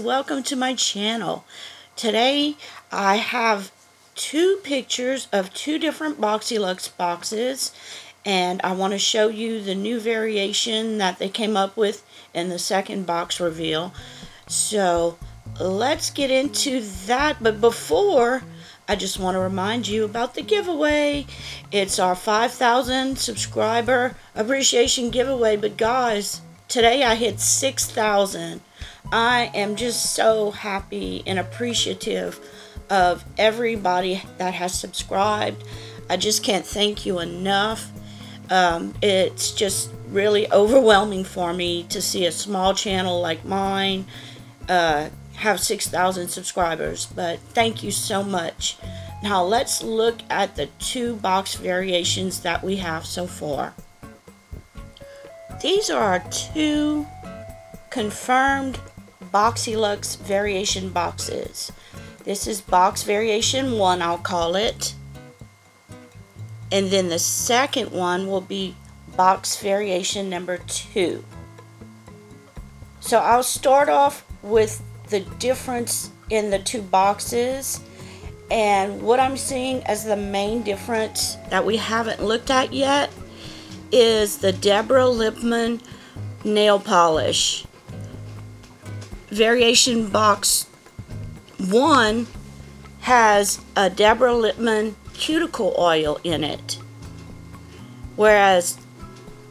welcome to my channel. Today I have two pictures of two different Boxyluxe boxes, and I want to show you the new variation that they came up with in the second box reveal. So let's get into that, but before, I just want to remind you about the giveaway. It's our 5,000 subscriber appreciation giveaway, but guys, today I hit 6,000. I am just so happy and appreciative of everybody that has subscribed. I just can't thank you enough. It's just really overwhelming for me to see a small channel like mine have 6,000 subscribers, but thank you so much. Now let's look at the two box variations that we have so far. These are our two confirmed Boxyluxe variation boxes. This is box variation 1, I'll call it, and then the second one will be box variation number 2. So I'll start off with the difference in the two boxes, and what I'm seeing as the main difference that we haven't looked at yet is the Deborah Lippmann nail polish. Variation box 1 has a Deborah Lippmann cuticle oil in it, whereas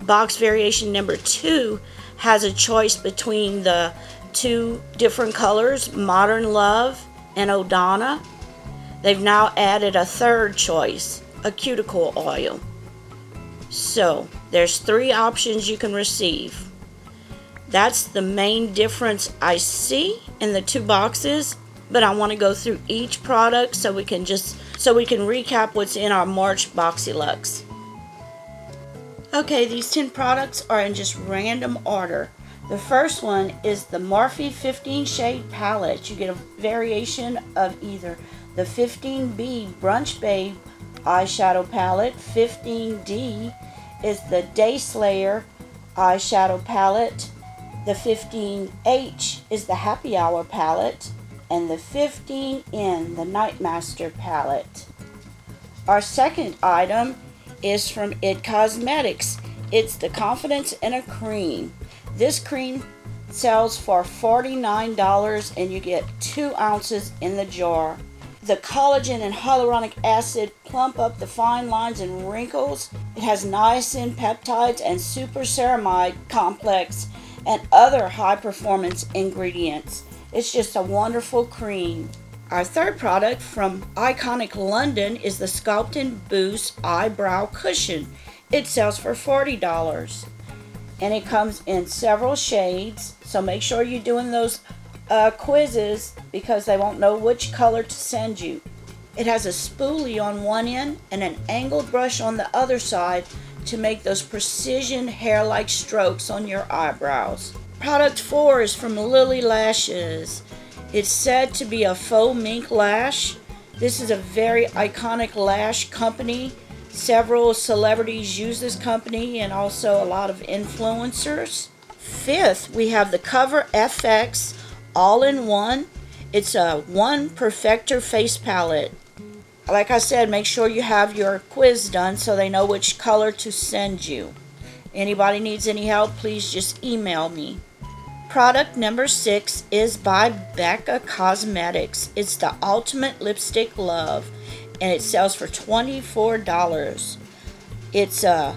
box variation number 2 has a choice between the two different colors, Modern Love and O'Donna. They've now added a third choice, a cuticle oil. So there's 3 options you can receive. That's the main difference I see in the two boxes, but I want to go through each product so we can recap what's in our March Boxyluxe. Okay, these 10 products are in just random order. The first one is the Morphe 15 shade palette. You get a variation of either the 15B Brunch Babe eyeshadow palette, 15D is the Day Slayer eyeshadow palette, the 15H is the Happy Hour palette, and the 15N, the Night Master palette. Our second item is from IT Cosmetics. It's the Confidence in a Cream. This cream sells for $49 and you get 2 ounces in the jar. The collagen and hyaluronic acid plump up the fine lines and wrinkles. It has niacin peptides and super ceramide complex and other high performance ingredients. It's just a wonderful cream. Our third product from Iconic London is the Sculpting Boost Eyebrow Cushion. It sells for $40. And it comes in several shades, so make sure you're doing those quizzes because they won't know which color to send you. It has a spoolie on one end and an angled brush on the other side to make those precision hair-like strokes on your eyebrows. Product 4 is from Lily Lashes. It's said to be a faux mink lash. This is a very iconic lash company. Several celebrities use this company and also a lot of influencers. Fifth, we have the Cover FX All-in-One. It's a one perfector face palette. Like I said, make sure you have your quiz done so they know which color to send you. Anybody needs any help, please just email me. Product number 6 is by Becca Cosmetics. It's the Ultimate Lipstick Love, and it sells for $24. It's a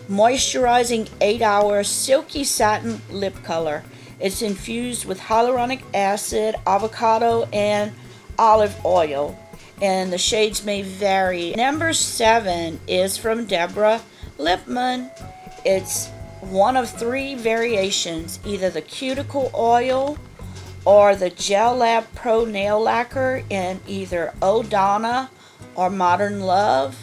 moisturizing 8-hour silky satin lip color. It's infused with hyaluronic acid, avocado, and olive oil, and the shades may vary. Number 7 is from Deborah Lippmann. It's one of 3 variations, either the cuticle oil or the Gel Lab Pro Nail Lacquer in either O'Donna or Modern Love.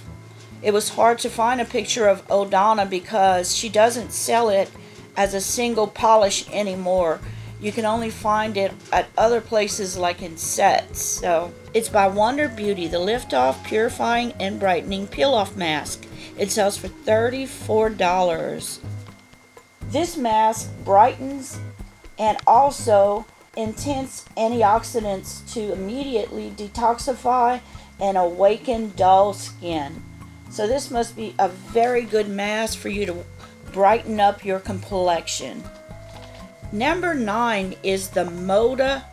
It was hard to find a picture of O'Donna because she doesn't sell it as a single polish anymore. You can only find it at other places like in sets. So it's by Wonder Beauty, the Lift Off Purifying and Brightening Peel Off Mask. It sells for $34. This mask brightens and also intense antioxidants to immediately detoxify and awaken dull skin. So this must be a very good mask for you to brighten up your complexion. Number 9 is the Moda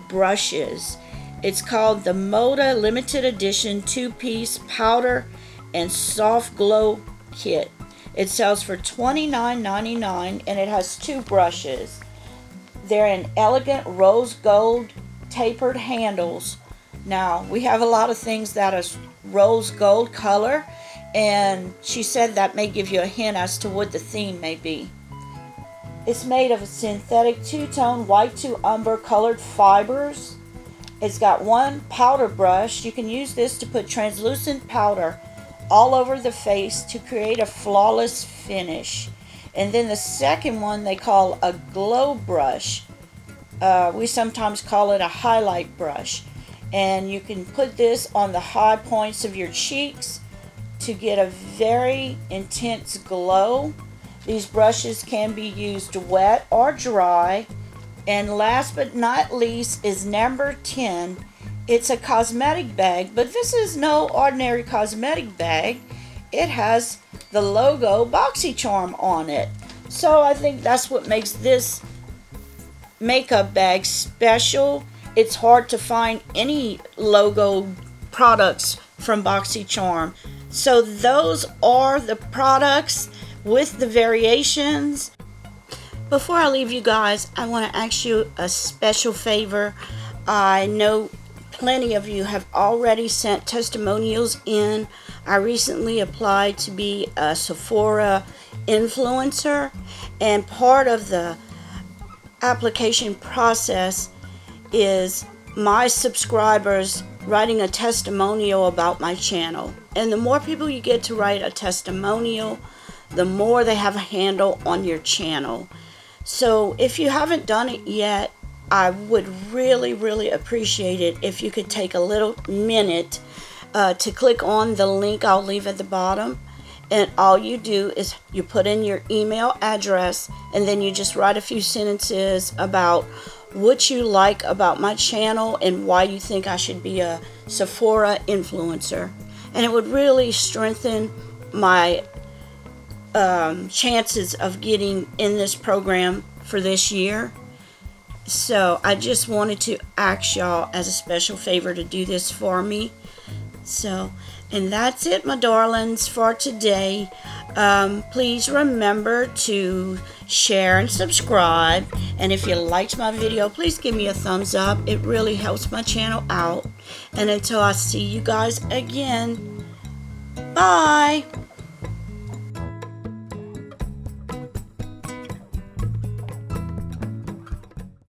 brushes. It's called the Moda Limited Edition 2-piece powder and soft glow kit. It sells for $29.99 and it has 2 brushes. They're in elegant rose gold tapered handles. Now, we have a lot of things that is rose gold color, and she said that may give you a hint as to what the theme may be. It's made of a synthetic 2-tone white to umber colored fibers. It's got 1 powder brush. You can use this to put translucent powder all over the face to create a flawless finish. And then the second one they call a glow brush. We sometimes call it a highlight brush. And you can put this on the high points of your cheeks to get a very intense glow. These brushes can be used wet or dry. And last but not least is number 10. It's a cosmetic bag, but this is no ordinary cosmetic bag. It has the logo Boxycharm on it. So I think that's what makes this makeup bag special. It's hard to find any logo products from Boxycharm. So those are the products with the variations. Before I leave you guys, I want to ask you a special favor. I know plenty of you have already sent testimonials in. I recently applied to be a Sephora influencer, and part of the application process is my subscribers writing a testimonial about my channel. And the more people you get to write a testimonial, the more they have a handle on your channel. So if you haven't done it yet, I would really appreciate it if you could take a little minute to click on the link I'll leave at the bottom. And all you do is you put in your email address, and then you just write a few sentences about what you like about my channel and why you think I should be a Sephora influencer. And it would really strengthen my chances of getting in this program for this year. So I just wanted to ask y'all as a special favor to do this for me. So, and that's it, my darlings, for today. Please remember to share and subscribe. And if you liked my video, please give me a thumbs up. It really helps my channel out. And until I see you guys again, bye.